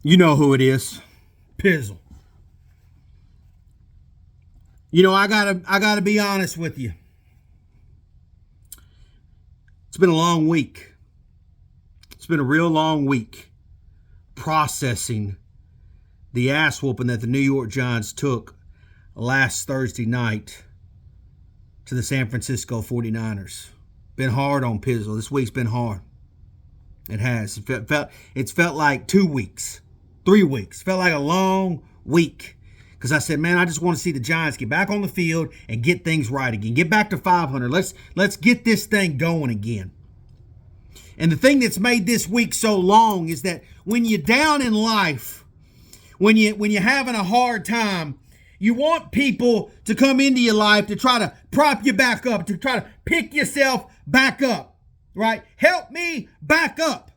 You know who it is. Pizzle. You know, I gotta be honest with you. It's been a long week. It's been a real long week processing the ass whooping that the New York Giants took last Thursday night to the San Francisco 49ers. Been hard on Pizzle. This week's been hard. It has. It's felt like 2 weeks, 3 weeks. Felt like a long week. Because I said, man, I just want to see the Giants get back on the field and get things right again. Get back to 500. Let's get this thing going again. And the thing that's made this week so long is that when you're down in life, when you're having a hard time, you want people to come into your life to try to prop you back up, to try to pick yourself back up, right? Help me back up.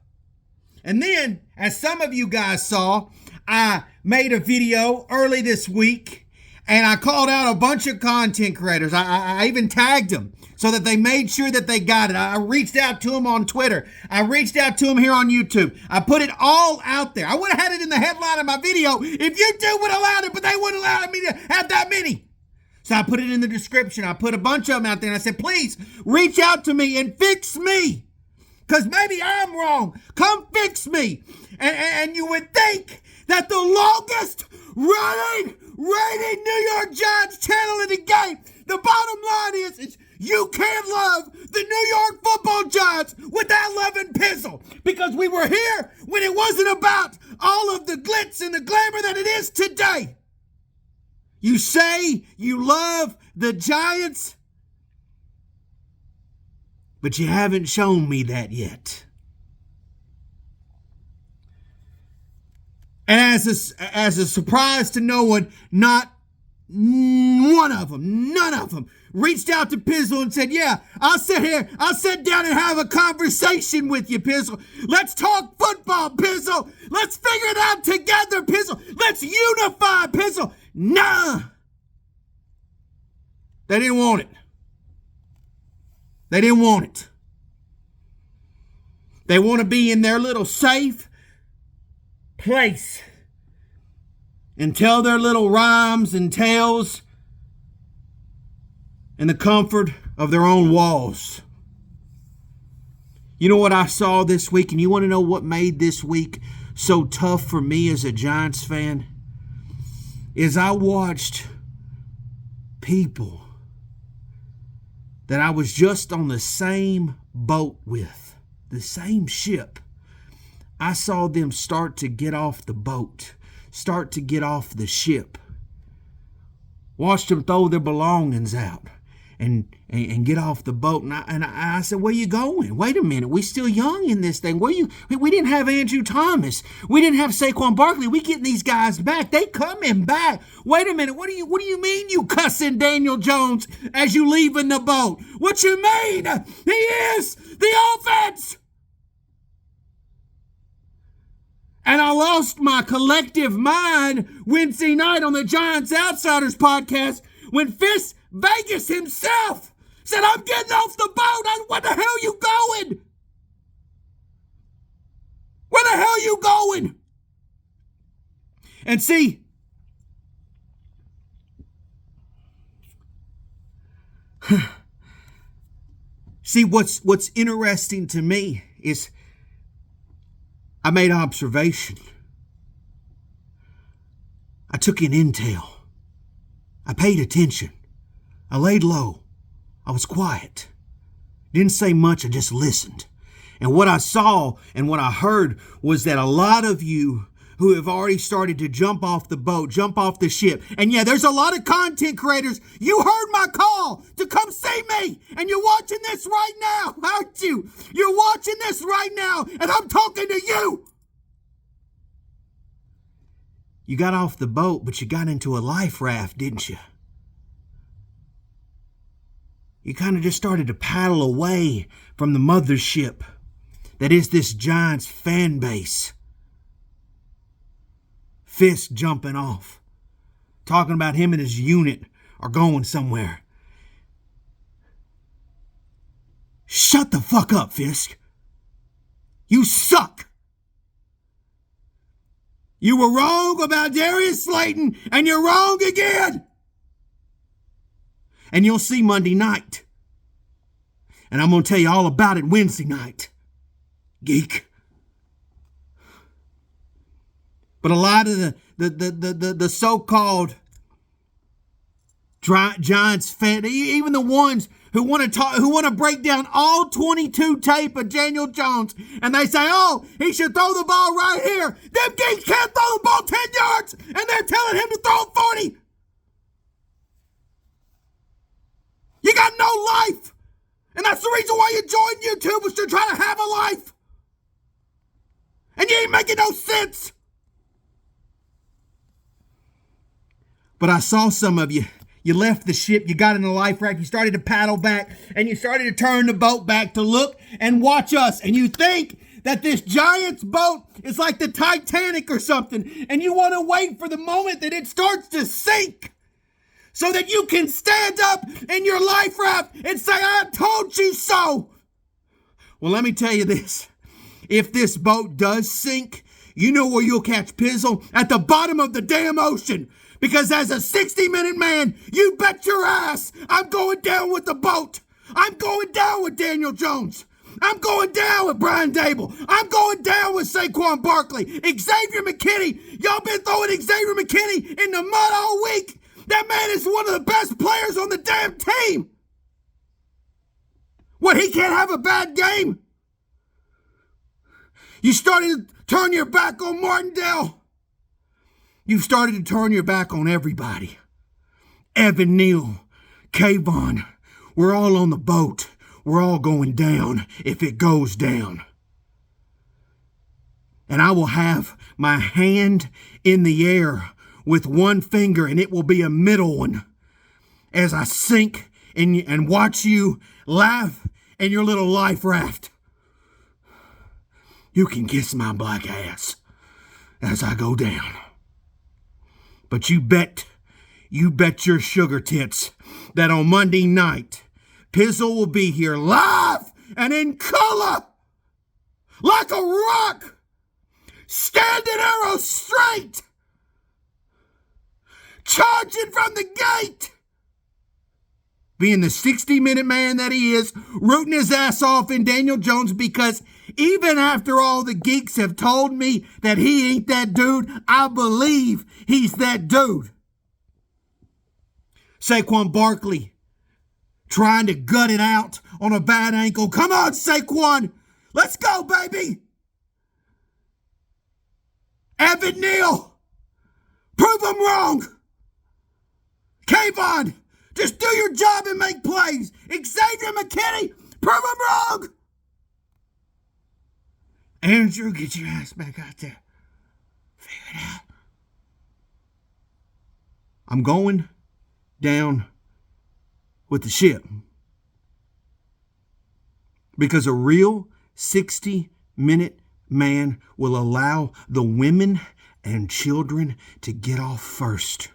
And then, as some of you guys saw, I made a video early this week and I called out a bunch of content creators. I even tagged them so that they made sure that they got it. I reached out to them on Twitter. I reached out to them here on YouTube. I put it all out there. I would have had it in the headline of my video if YouTube would have allowed it, but they wouldn't allow me to have that many. So I put it in the description. I put a bunch of them out there and I said, please reach out to me and fix me. Because maybe I'm wrong. Come fix me. And you would think that the longest running rated New York Giants channel in the game, the bottom line is you can't love the New York Football Giants without loving Pizzle. Because we were here when it wasn't about all of the glitz and the glamour that it is today. You say you love the Giants, but you haven't shown me that yet. And as a surprise to no one, not one of them, none of them, reached out to Pizzle and said, yeah, I'll sit down and have a conversation with you, Pizzle. Let's talk football, Pizzle. Let's figure it out together, Pizzle. Let's unify, Pizzle. Nah. They didn't want it. They didn't want it. They want to be in their little safe place and tell their little rhymes and tales in the comfort of their own walls. You know what I saw this week, and you want to know what made this week so tough for me as a Giants fan? Is I watched people that I was just on the same boat with, the same ship. I saw them start to get off the boat, start to get off the ship. Watched them throw their belongings out and get off the boat. And I said, where you going? Wait a minute. We still young in this thing. We didn't have Andrew Thomas. We didn't have Saquon Barkley. We getting these guys back. They coming back. Wait a minute. What do you mean you cussing Daniel Jones as you leaving the boat? What you mean? He is the offense. And I lost my collective mind Wednesday night on the Giants Outsiders podcast when Fist Vegas himself said, I'm getting off the boat. Where the hell you going? Where the hell you going? And see, what's interesting to me is I made observation. I took in intel. I paid attention. I laid low. I was quiet. Didn't say much, I just listened. And what I saw and what I heard was that a lot of you who have already started to jump off the boat, jump off the ship. And yeah, there's a lot of content creators. You heard my call to come see me. And you're watching this right now, aren't you? You're watching this right now, and I'm talking to you. You got off the boat, but you got into a life raft, didn't you? You kind of just started to paddle away from the mothership that is this Giants fan base. Fist jumping off, talking about him and his unit are going somewhere. Shut the fuck up, Fisk. You suck. You were wrong about Darius Slayton, and you're wrong again. And you'll see Monday night. And I'm going to tell you all about it Wednesday night, geek. But a lot of the so-called Giants fans, even the ones who want to break down all 22 tape of Daniel Jones, and they say, oh, he should throw the ball right here. Them geeks can't throw the ball 10 yards, and they're telling him to throw it 40. You got no life. And that's the reason why you joined YouTube, was to try to have a life. And you ain't making no sense. But I saw some of you. You left the ship, you got in the life raft, you started to paddle back, and you started to turn the boat back to look and watch us. And you think that this Giants boat is like the Titanic or something, and you want to wait for the moment that it starts to sink so that you can stand up in your life raft and say, I told you so. Well, let me tell you this. If this boat does sink, you know where you'll catch Pizzle? At the bottom of the damn ocean. Because as a 60-minute man, you bet your ass I'm going down with the boat. I'm going down with Daniel Jones. I'm going down with Brian Dable. I'm going down with Saquon Barkley. Xavier McKinney. Y'all been throwing Xavier McKinney in the mud all week. That man is one of the best players on the damn team. What, he can't have a bad game? You started to turn your back on Martindale. You've started to turn your back on everybody. Evan Neal, Kayvon, we're all on the boat. We're all going down if it goes down. And I will have my hand in the air with one finger, and it will be a middle one, as I sink and watch you laugh in your little life raft. You can kiss my black ass as I go down. But you bet your sugar tits that on Monday night, Pizzle will be here live and in color, like a rock, standing arrow straight, charging from the gate, being the 60-minute man that he is, rooting his ass off in Daniel Jones, because even after all the geeks have told me that he ain't that dude, I believe he's that dude. Saquon Barkley trying to gut it out on a bad ankle. Come on, Saquon. Let's go, baby. Evan Neal, prove him wrong. Kayvon, just do your job and make plays. Xavier McKinney, prove him wrong. Andrew, get your ass back out there. Figure it out. I'm going down with the ship. Because a real 60-minute man will allow the women and children to get off first.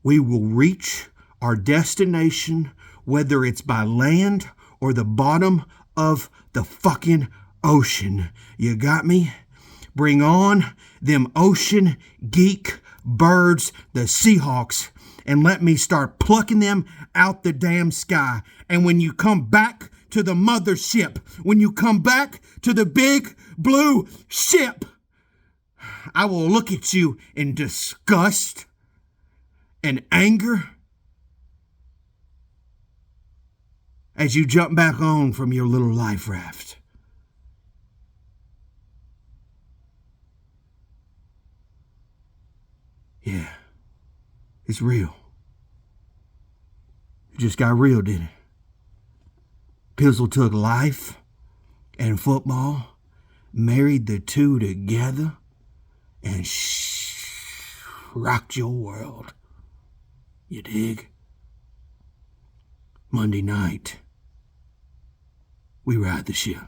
We will reach our destination, whether it's by land or the bottom of the fucking ocean. You got me? Bring on them ocean geek birds, the Seahawks, and let me start plucking them out the damn sky. And when you come back to the mothership, when you come back to the big blue ship, I will look at you in disgust and anger as you jump back on from your little life raft. Yeah, it's real. It just got real, didn't it? Pizzle took life and football, married the two together, and rocked your world. You dig? Monday night, we ride the ship.